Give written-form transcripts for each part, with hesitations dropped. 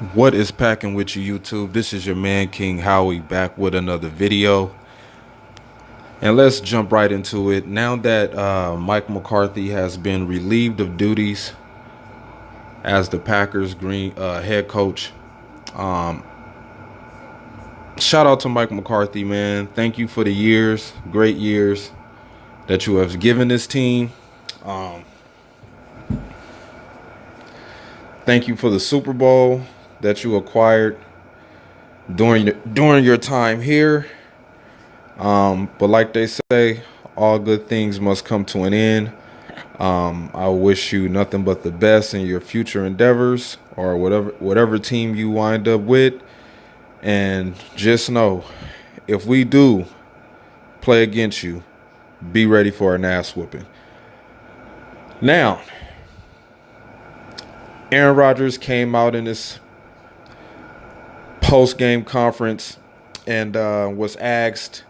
What is packing with you, YouTube? This is your man King Howie back with another video. And let's jump right into it. Now that Mike McCarthy has been relieved of duties as the Packers green head coach, shout out to Mike McCarthy, man. Thank you for the years, great years that you have given this team. Thank you for the Super Bowl that you acquired during your time here. But like they say, all good things must come to an end. I wish you nothing but the best in your future endeavors or whatever team you wind up with. And just know, if we do play against you, be ready for an ass whooping. Now, Aaron Rodgers came out in this post-game conference and was asked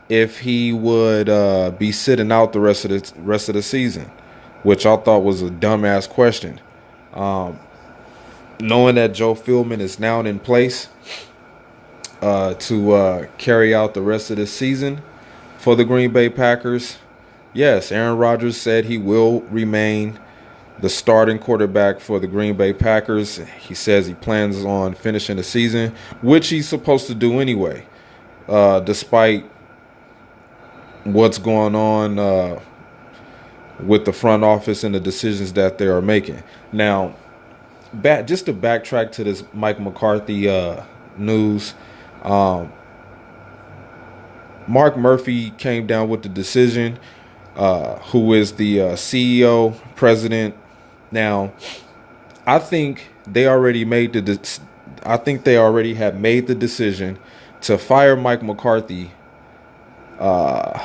if he would be sitting out the rest of the season, which I thought was a dumbass question. Knowing that Joe Philbin is now in place to carry out the rest of the season for the Green Bay Packers, yes, Aaron Rodgers said he will remain the starting quarterback for the Green Bay Packers. He says he plans on finishing the season, which he's supposed to do anyway, despite what's going on with the front office and the decisions that they are making. Now, just to backtrack to this Mike McCarthy news, Mark Murphy came down with the decision, who is the CEO, president. Now, I think they already made I think they already have made the decision to fire Mike McCarthy the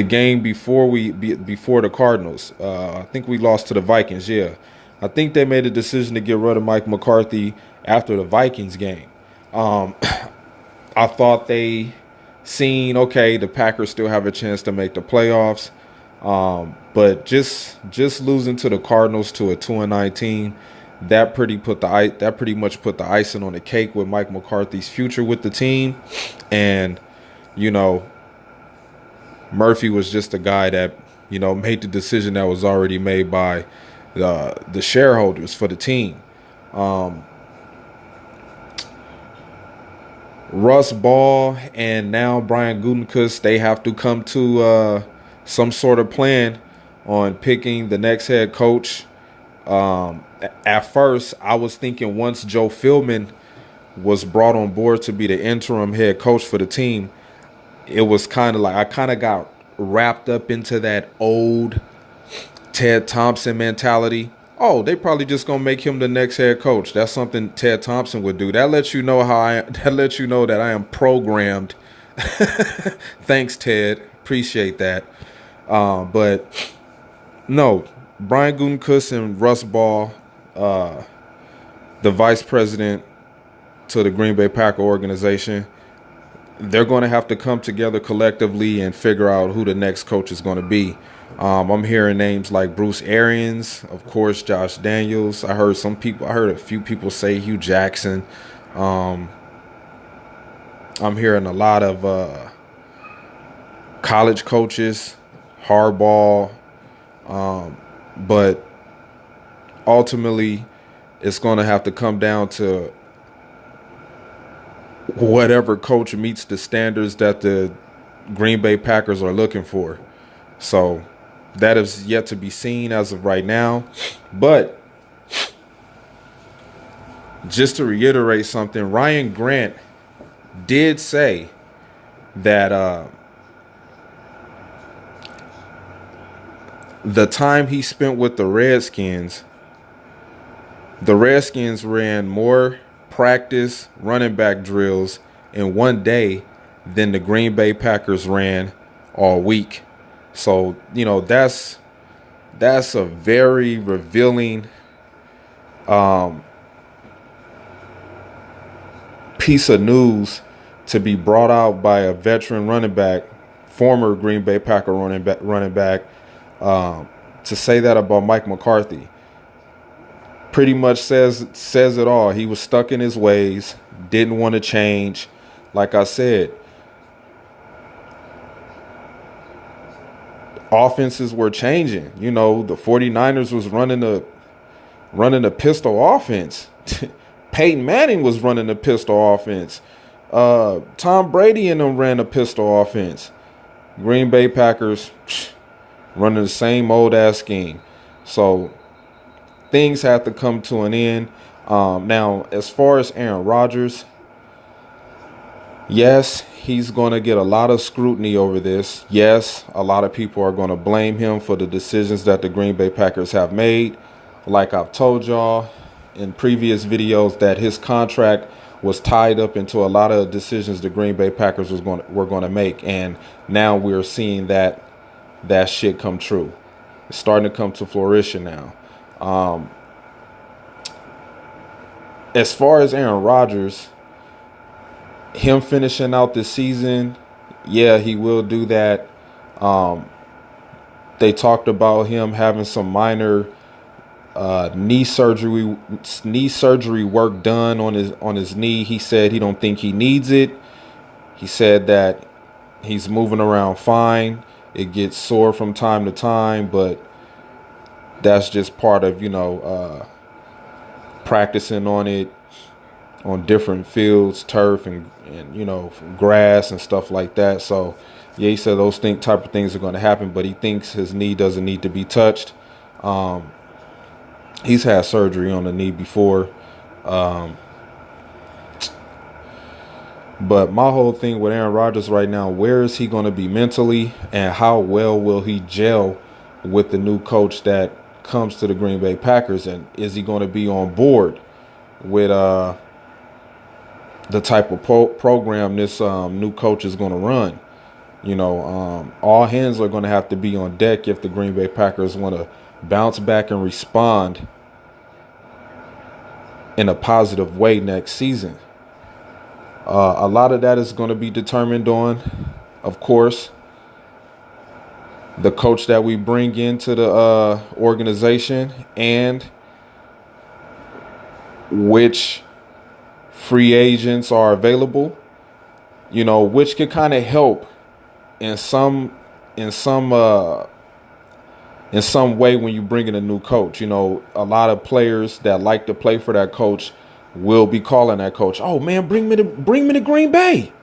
game before the Cardinals. I think we lost to the Vikings. Yeah, I think they made a decision to get rid of Mike McCarthy after the Vikings game. I thought they seen, okay, the Packers still have a chance to make the playoffs, but just losing to the Cardinals to a 2-19, that pretty much put the icing on the cake with Mike McCarthy's future with the team. And Murphy was just a guy that made the decision that was already made by the shareholders for the team. Russ Ball and now Brian Gutekunst, they have to come to some sort of plan on picking the next head coach. At first, I was thinking once Joe Philbin was brought on board to be the interim head coach for the team, it was kind of like I kind of got wrapped up into that old Ted Thompson mentality. Oh, they probably just gonna make him the next head coach. That's something Ted Thompson would do. That lets you know that lets you know that I am programmed. Thanks, Ted. Appreciate that. But no, Brian Gutekunst and Russ Ball, the vice president to the Green Bay Packer organization, they're going to have to come together collectively and figure out who the next coach is going to be. I'm hearing names like Bruce Arians, of course, Josh Daniels. I heard a few people say Hugh Jackson. I'm hearing a lot of college coaches, Harbaugh, but ultimately it's going to have to come down to whatever coach meets the standards that the Green Bay Packers are looking for. So that is yet to be seen as of right now. But just to reiterate something, Ryan Grant did say that the time he spent with the Redskins ran more practice running back drills in one day than the Green Bay Packers ran all week. So, that's a very revealing piece of news to be brought out by a veteran running back, former Green Bay Packer running back, to say that about Mike McCarthy. pretty much says it all. He was stuck in his ways, didn't want to change. Like I said, offenses were changing. You know, the 49ers was running a pistol offense. Peyton Manning was running a pistol offense. Tom Brady and them ran a pistol offense. Green Bay Packers running the same old ass scheme. So things have to come to an end. Now, as far as Aaron Rodgers, yes, he's going to get a lot of scrutiny over this. Yes, a lot of people are going to blame him for the decisions that the Green Bay Packers have made. Like I've told y'all in previous videos, that his contract was tied up into a lot of decisions the Green Bay Packers were going to make, and now we're seeing that shit come true. It's starting to come to fruition now. As far as Aaron Rodgers, him finishing out the season, yeah, he will do that. They talked about him having some minor knee surgery work done on his knee. He said he don't think he needs it. He said that he's moving around fine. It gets sore from time to time, but that's just part of, practicing on it on different fields, turf and grass and stuff like that. So yeah, he said those type of things are going to happen, but he thinks his knee doesn't need to be touched. He's had surgery on the knee before. But my whole thing with Aaron Rodgers right now, where is he going to be mentally, and how well will he gel with the new coach that comes to the Green Bay Packers? And is he going to be on board with the type of program this new coach is going to run? All hands are going to have to be on deck if the Green Bay Packers want to bounce back and respond in a positive way next season. A lot of that is going to be determined on, of course, the coach that we bring into the organization, and which free agents are available, which could kind of help in some way when you bring in a new coach. A lot of players that like to play for that coach will be calling that coach, "Oh man, bring me to Green Bay.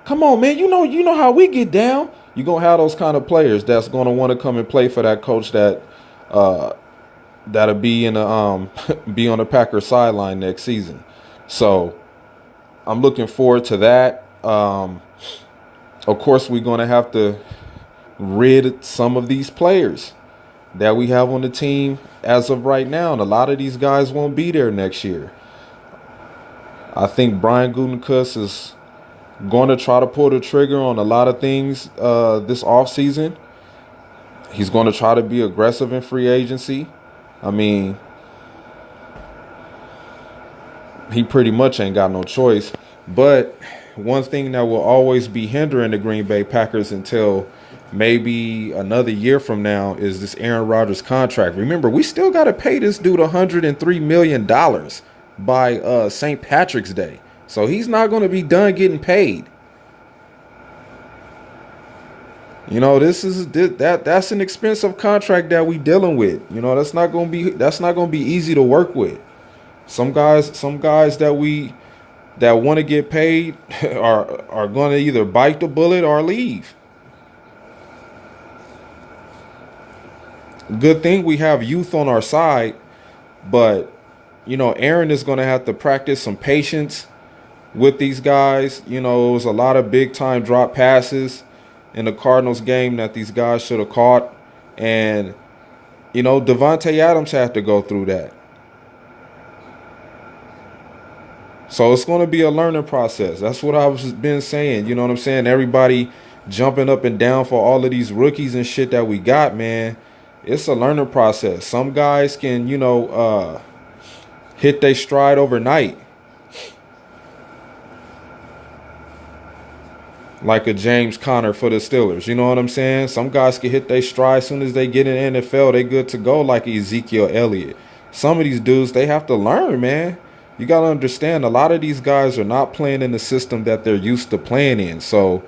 Come on, man. You know how we get down." You're gonna have those kind of players that's gonna want to come and play for that coach that'll be in be on the Packers sideline next season. So I'm looking forward to that. Of course, we're gonna have to rid some of these players that we have on the team as of right now, and a lot of these guys won't be there next year. I think Brian Gutekunst is going to try to pull the trigger on a lot of things this offseason. He's going to try to be aggressive in free agency. I mean, he pretty much ain't got no choice. But one thing that will always be hindering the Green Bay Packers until maybe another year from now is this Aaron Rodgers contract. Remember, we still got to pay this dude $103 million by St. Patrick's Day. So he's not going to be done getting paid. That's an expensive contract that we dealing with. That's not going to be easy to work with. Some guys that want to get paid are going to either bite the bullet or leave. Good thing we have youth on our side, but Aaron is going to have to practice some patience with these guys. It was a lot of big time drop passes in the Cardinals game that these guys should have caught, and Devontae Adams had to go through that. So it's going to be a learning process. That's what I've been saying. You know what I'm saying? Everybody jumping up and down for all of these rookies and shit that we got, man. It's a learning process. Some guys can, hit their stride overnight. Like a James Conner for the Steelers. You know what I'm saying? Some guys can hit their stride as soon as they get in the NFL. They good to go, like Ezekiel Elliott. some of these dudes, they have to learn, man. You got to understand, a lot of these guys are not playing in the system that they're used to playing in. So,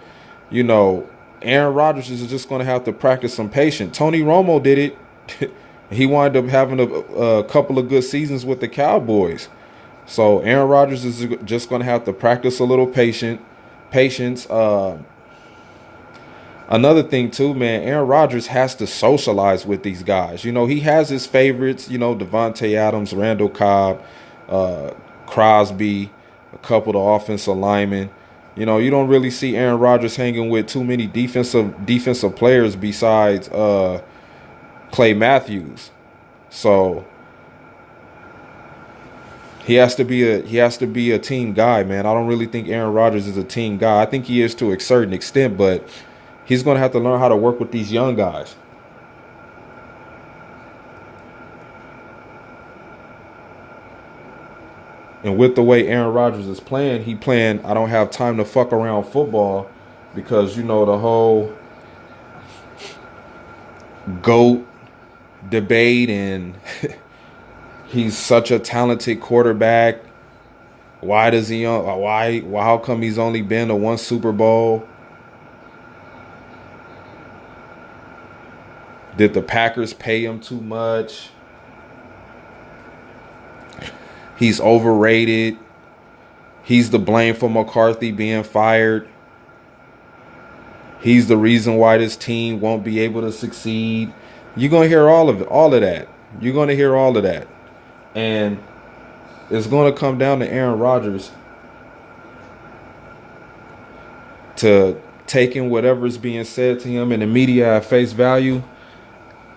you know, Aaron Rodgers is just going to have to practice some patience. Tony Romo did it. He wound up having a couple of good seasons with the Cowboys. So Aaron Rodgers is just going to have to practice a little patience. Another thing too, man, Aaron Rodgers has to socialize with these guys. You know, he has his favorites, you know, Devontae Adams, Randall Cobb, Crosby, a couple of offensive linemen. You know, you don't really see Aaron Rodgers hanging with too many defensive players besides Clay Matthews. So he has to be a team guy, man. I don't really think Aaron Rodgers is a team guy. I think he is to a certain extent, but he's going to have to learn how to work with these young guys. And with the way Aaron Rodgers is playing, he playing I don't have time to fuck around football, because, you know, the whole GOAT debate, and he's such a talented quarterback. Why does he how come he's only been to one Super Bowl? Did the Packers pay him too much? He's overrated. He's the blame for McCarthy being fired. He's the reason why this team won't be able to succeed. You're going to hear all of that. You're going to hear all of that. And it's going to come down to Aaron Rodgers to taking whatever's being said to him in the media at face value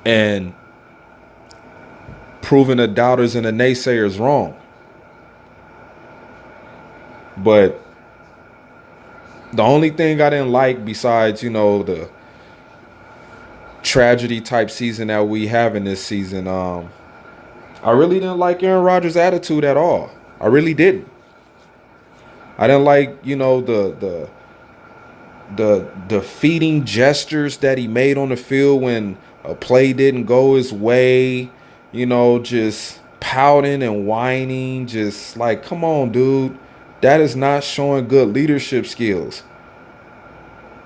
and proving the doubters and the naysayers wrong. But the only thing I didn't like, besides, you know, the tragedy type season that we have in this season, I really didn't like Aaron Rodgers' attitude at all. I really didn't. I didn't like, you know, the defeating gestures that he made on the field when a play didn't go his way. You know, just pouting and whining, just like, come on, dude. That is not showing good leadership skills.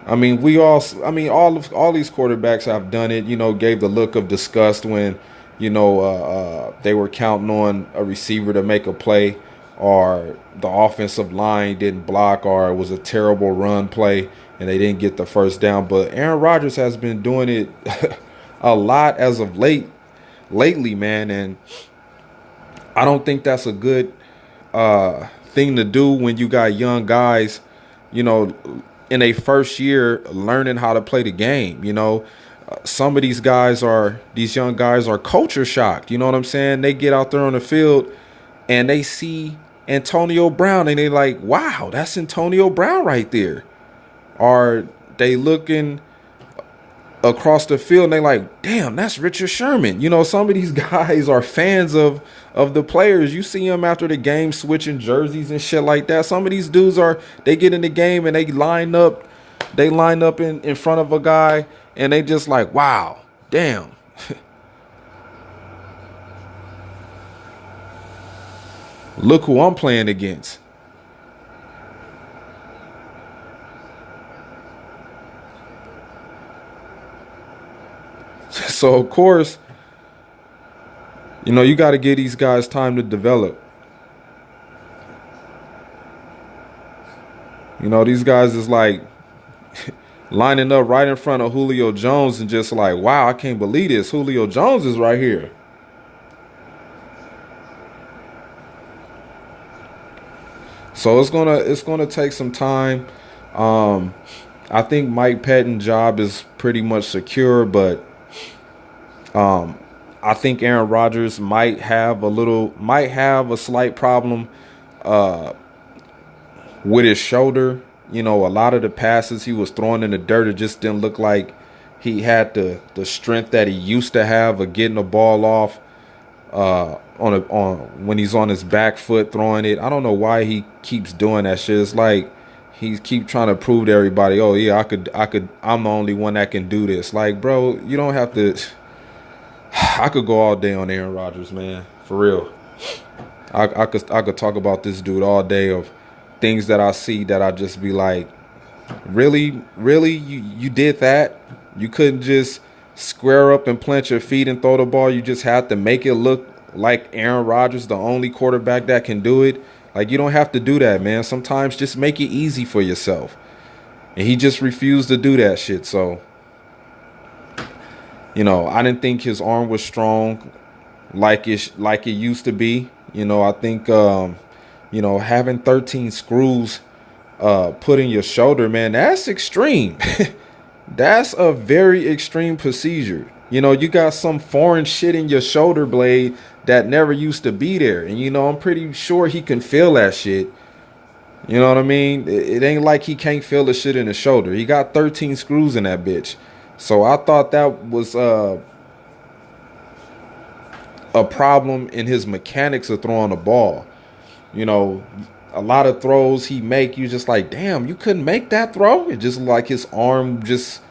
I mean, all these quarterbacks have done it, you know, gave the look of disgust when, you know, they were counting on a receiver to make a play, or the offensive line didn't block, or it was a terrible run play and they didn't get the first down. But Aaron Rodgers has been doing it a lot as of lately, man. And I don't think that's a good thing to do when you got young guys, you know, in a first year learning how to play the game. You know, some of these young guys are culture shocked. You know what I'm saying? They get out there on the field and they see Antonio Brown and they like, wow, that's Antonio Brown right there. Or they looking across the field and they like, damn, that's Richard Sherman. You know, some of these guys are fans of the players. You see them after the game switching jerseys and shit like that. Some of these dudes they get in the game and they line up in front of a guy and they just like, wow, damn. Look who I'm playing against. So, of course, you know, you got to give these guys time to develop. You know, these guys is like lining up right in front of Julio Jones and just like, wow, I can't believe this. Julio Jones is right here. So it's gonna take some time. I think Mike Pettine's job is pretty much secure, but I think Aaron Rodgers might have a slight problem with his shoulder. You know, a lot of the passes he was throwing in the dirt, it just didn't look like he had the strength that he used to have of getting the ball off on when he's on his back foot throwing it. I don't know why he keeps doing that shit. It's like he keep trying to prove to everybody, oh yeah, I'm the only one that can do this. Like, bro, you don't have to. I could go all day on Aaron Rodgers, man. For real. I could talk about this dude all day of things that I see that I just be like, really, really, you did that? You couldn't just square up and plant your feet and throw the ball. You just had to make it look like Aaron Rodgers, the only quarterback that can do it. Like, you don't have to do that, man. Sometimes just make it easy for yourself. And he just refused to do that shit. So, I didn't think his arm was strong like it used to be. I think having 13 screws put in your shoulder, man, that's extreme. That's a very extreme procedure. You got some foreign shit in your shoulder blade that never used to be there. And I'm pretty sure he can feel that shit. You know what I mean? It ain't like he can't feel the shit in his shoulder. He got 13 screws in that bitch. So I thought that was a problem in his mechanics of throwing the ball. A lot of throws he make, you just like, damn, you couldn't make that throw. It just like his arm just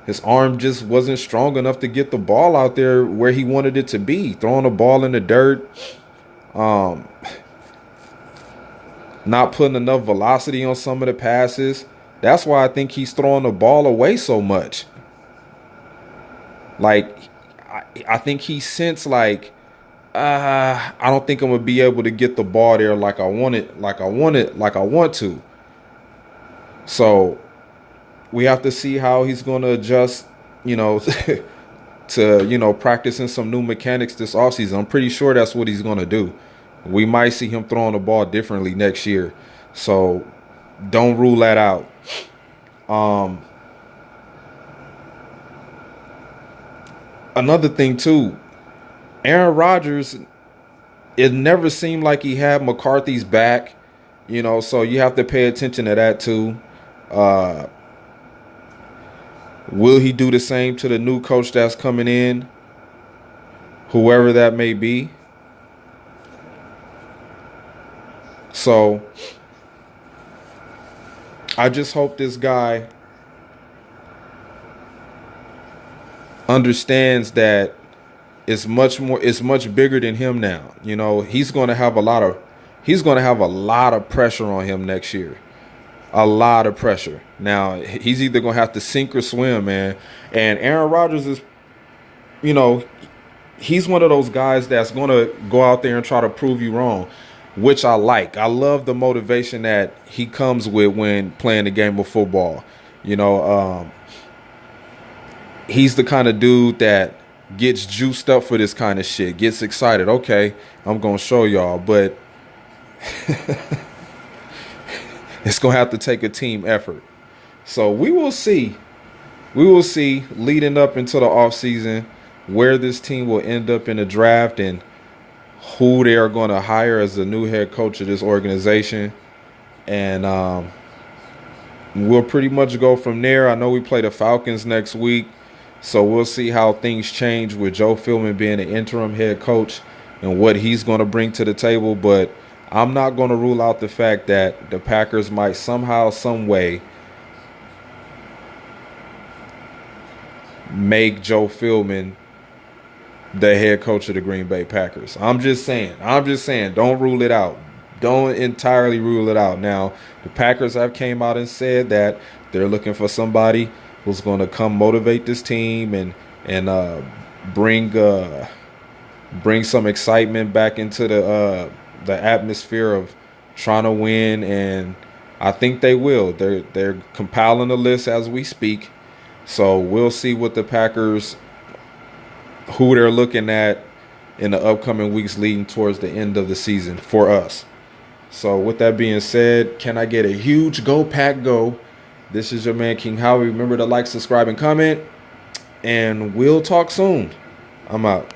wasn't strong enough to get the ball out there where he wanted it to be. Throwing the ball in the dirt, not putting enough velocity on some of the passes. That's why I think he's throwing the ball away so much. Like, I think he sensed like, I don't think I'm gonna be able to get the ball there like I want to. So we have to see how he's gonna adjust, to practicing some new mechanics this offseason. I'm pretty sure that's what he's gonna do. We might see him throwing the ball differently next year. So don't rule that out. Another thing too, Aaron Rodgers, it never seemed like he had McCarthy's back, so you have to pay attention to that too. Will he do the same to the new coach that's coming in, whoever that may be? So I just hope this guy understands that it's much bigger than him now. He's going to have a lot of pressure on him next year. A lot of pressure. Now, he's either going to have to sink or swim, man. And Aaron Rodgers is, he's one of those guys that's going to go out there and try to prove you wrong, which I like. I love the motivation that he comes with when playing the game of football. He's the kind of dude that gets juiced up for this kind of shit, gets excited. Okay, I'm going to show y'all, but it's going to have to take a team effort. So we will see. We will see leading up into the offseason where this team will end up in the draft and who they are going to hire as the new head coach of this organization. And we'll pretty much go from there. I know we play the Falcons next week, so we'll see how things change with Joe Philbin being the interim head coach and what he's going to bring to the table. But I'm not going to rule out the fact that the Packers might somehow, some way make Joe Philbin the head coach of the Green Bay Packers. I'm just saying. Don't rule it out. Don't entirely rule it out. Now, the Packers have came out and said that they're looking for somebody who's going to come motivate this team and bring some excitement back into the atmosphere of trying to win, and I think they will. They're compiling a list as we speak, so we'll see what the Packers, who they're looking at in the upcoming weeks leading towards the end of the season for us. So with that being said, can I get a huge go Pack go? This is your man King Howie. Remember to like, subscribe, and comment, and we'll talk soon. I'm out.